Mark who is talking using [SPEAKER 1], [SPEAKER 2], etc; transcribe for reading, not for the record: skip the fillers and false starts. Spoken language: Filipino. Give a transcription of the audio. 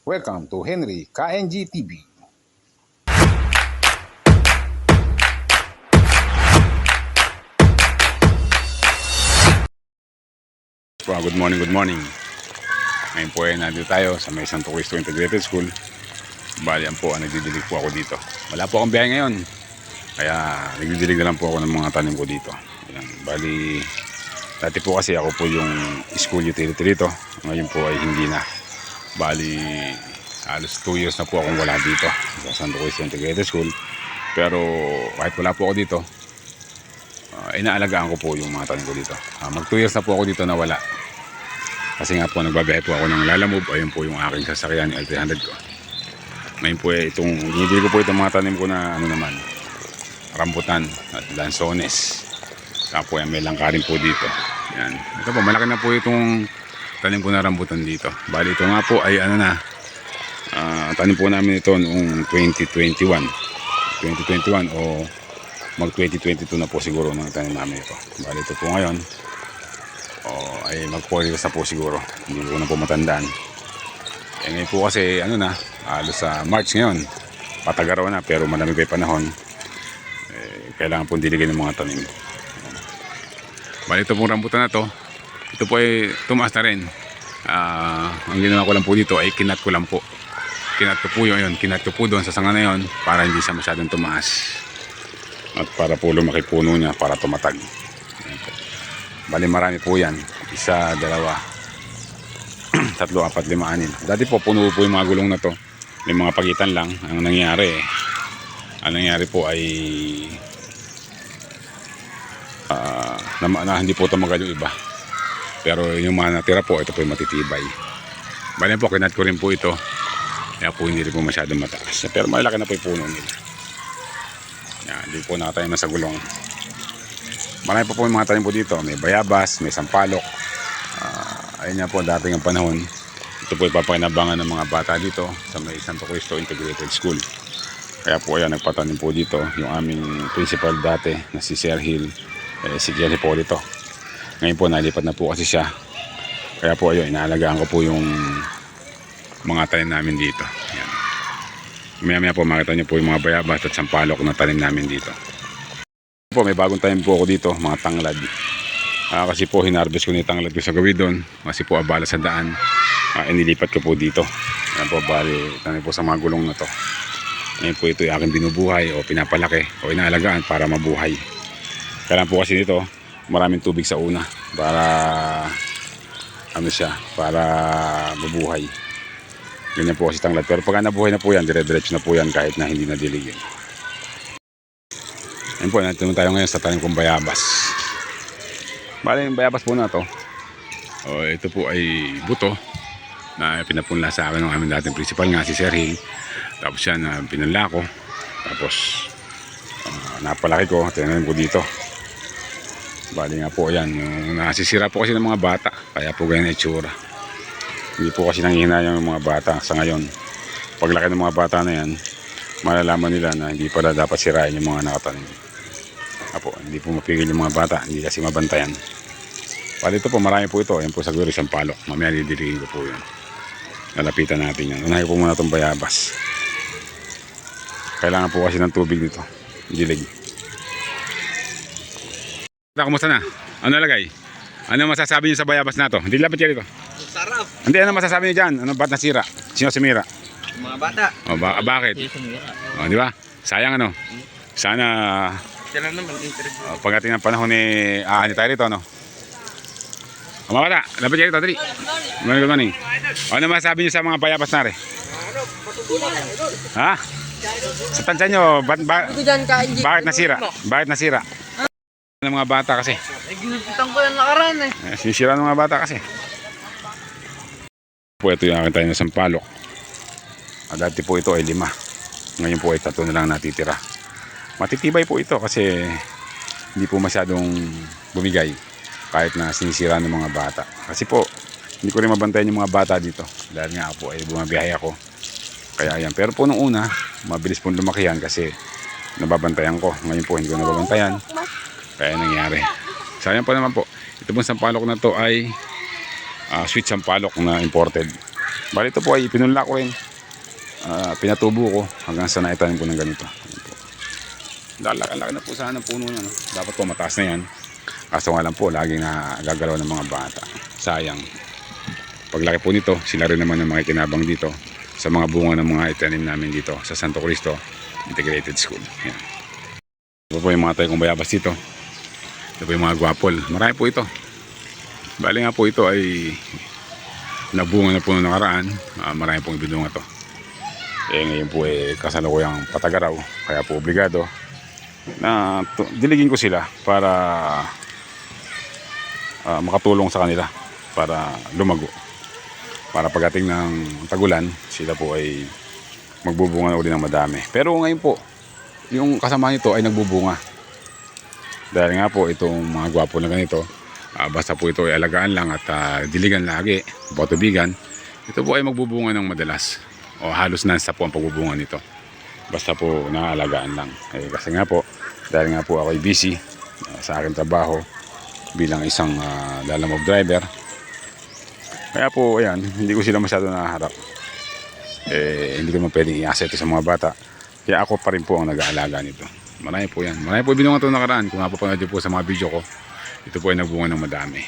[SPEAKER 1] Welcome to Henry KNG TV. Good morning, good morning. Ngayon po ay nandito tayo sa may Santo Cristo Integrated School. Bali, po, nagdidilig po ako dito. Wala po akong biyahe ngayon, kaya nagdidilig na lang po ako ng mga tanim ko dito. Ayan. Bali, dati po kasi ako po yung school utility dito. Ngayon po ay hindi na. Bali, halos 2 years na po akong wala dito sa Santo Cristo Integrated School. Pero kahit wala po ako dito, inaalagaan ko po yung mga tanim ko dito. Mag 2 years na po ako dito na wala. Kasi nga po nagbabiyahe po ako ng Lalamove. Ayun po yung aking sasakyan, yung L300 ko. Ngayon po itong hinihili ko po itong mga tanim ko na rambutan at lansones. Saka po may langkarin po dito. Yan. Ito po, malaki na po itong tanim ko na rambutan dito. Bali ito nga po ay tanim po namin ito noong 2021 o mag 2022 na po siguro nang tanim namin ito. Bali ito po ngayon ay mag 4 years na po siguro. Hindi ko na po matandaan. Ngayon po kasi halos sa March ngayon, patagaraw na, pero malamig pa panahon. Kailangan po diligin ng mga tanim. Bali ito pong rambutan na to, ito po ay tumaas na rin. Ang ginawa ko lang po dito ay kinat ko lang po. Kinat ko po doon sa sanga na yun para hindi siya masyadong tumaas. At para po lumaki puno niya para tumatag. Bali marami po yan. 1, 2, 3, 4, 5, 6. Dati po puno po yung mga gulong na to. May mga pagitan lang. Ang nangyari po ay hindi po tumagal yung iba. Pero yung mga natira po, ito po yung matitibay. Bali po, kinat ko rin po ito. Kaya po hindi rin po masyadong mataas. Pero malaki na po yung puno nila. Yan, hindi po nakatayo na sa gulong. Marami po yung mga tanim po dito. May bayabas, may sampalok. Ayun nga po, dating ang panahon. Ito po ipapakinabangan ng mga bata dito sa may Santo Cristo Integrated School. Kaya po ayan, nagpatanim po dito yung aming principal dati na si Sir Hill, si Jerry Polito. Ngayon po nalipat na po kasi siya. Kaya po ayun, inaalagaan ko po yung mga tanim namin dito. Ayan. Maya po makita nyo po yung mga bayabas at sampalok na tanim namin dito. Po, may bagong tanim po ako dito, mga tanglad. Kasi po hinarvest ko ni tanglad ko sa gawin doon. Kasi po abala sa daan. Inilipat ko po dito. Ayan po, bali tanim po sa mga gulong na to. Ngayon po ito yung aking binubuhay o pinapalaki o inaalagaan para mabuhay. Kailangan po kasi nito maraming tubig sa una para para mabuhay. Ganyan po kasi tanglad. Pero pagka nabuhay na po yan, dire-diretso na po yan kahit na hindi nadiligin. Ayun po, natin tayo ngayon sa tanim kong bayabas. Bali yung bayabas po na to, ito po ay buto na pinapunla sa akin ng aming dating principal nga si Sir Hill. Tapos yan, pinunla ko. Tapos napalaki ko, tinanim ko dito. Bali nga po yan, nasisira po kasi ng mga bata, kaya po ganyan itsura. Hindi po kasi nanghihinayang yung mga bata sa ngayon. Paglaki ng mga bata na yan, malalaman nila na hindi pala dapat sirain yung mga nakatanim. Hindi po mapigil yung mga bata, hindi kasi mabantayan. Bali ito po, marami po ito. Ayan po sa guri, sampalok. Mamaya didiligin ko po yun. Lalapitan natin yan. Unahin po muna itong bayabas. Kailangan po kasi ng tubig dito. Dilig. Kumusta na? Ano nalagay? Ano masasabi niyo sa bayabas na to? Hindi lapit yan dito.
[SPEAKER 2] Sarap.
[SPEAKER 1] Hindi, ano masasabi niyo dyan? Ano ba't nasira? Sino sumira?
[SPEAKER 2] Mga bata.
[SPEAKER 1] Bakit? Di ba? Sayang Sana
[SPEAKER 2] Sila naman interview.
[SPEAKER 1] pagdating ng panahon ni tayo rito, mga bata, lapit kayo rito, dali. Good morning. Ano masasabi niyo sa mga bayabas na rin? Ha? Sa tansya nyo, bakit nasira? Bakit nasira? Ng mga bata kasi.
[SPEAKER 2] Ginupitan ko yung nakaraan
[SPEAKER 1] Sinisira ng mga bata kasi. Ito yung akin tayo na sampalok. Dati po ito ay 5. Ngayon po ay 3 na lang natitira. Matitibay po ito kasi hindi po masyadong bumigay kahit na sinisira ng mga bata. Kasi po, hindi ko rin mabantayan yung mga bata dito. Dahil nga po ay bumabiyahe ako. Kaya yan. Pero po nung una, mabilis pong lumaki yan kasi nababantayan ko. Ngayon po hindi ko nababantayan. Kaya nangyari. Sayang pa naman po. Ito pong sampalok na to ay sweet sampalok na imported. Bali ito po ay pinunla ko rin. Pinatubo ko hanggang sa naitanim ko ng ganito. Ayan po. Laki na po sana ng puno niya. No? Dapat po mataas na yan. Kaso nga lang po, laging nagagalaw ng mga bata. Sayang. Paglaki po nito, sila rin naman ang mga kinabang dito sa mga bunga ng mga itanim namin dito sa Santo Cristo Integrated School. Ayan. Ito po yung mga tayo kong bayabas dito. Ito po yung mga guwapol. Marami po ito. Bali nga po ito ay nabunga na po noong nakaraan. Marami pong ibinunga to. Ngayon po kasalukuyang patagaraw. Kaya po obligado na diligin ko sila para makatulong sa kanila para lumago. Para pagdating ng tagulan, sila po ay magbubunga na uli ng madami. Pero ngayon po, yung kasama nito ay nagbubunga. Dahil nga po itong mga gwapo na ganito, basta po ito ay alagaan lang at diligan lagi, patubigan, ito po ay magbubunga ng madalas. O halos non-stop po ang pagbubunga nito. Basta po naaalagaan lang. Kasi nga po, dahil nga po ako ay busy sa aking trabaho bilang isang lalamove driver. Kaya po, ayan, hindi ko sila masyado naharap. Hindi ko naman pwedeng i-asset sa mga bata. Kaya ako pa rin po ang nag-aalaga nito. Marami po yan. Marami po binunga ito nakaraan. Kung napapanood niyo po sa mga video ko, ito po ay nagbunga ng madami.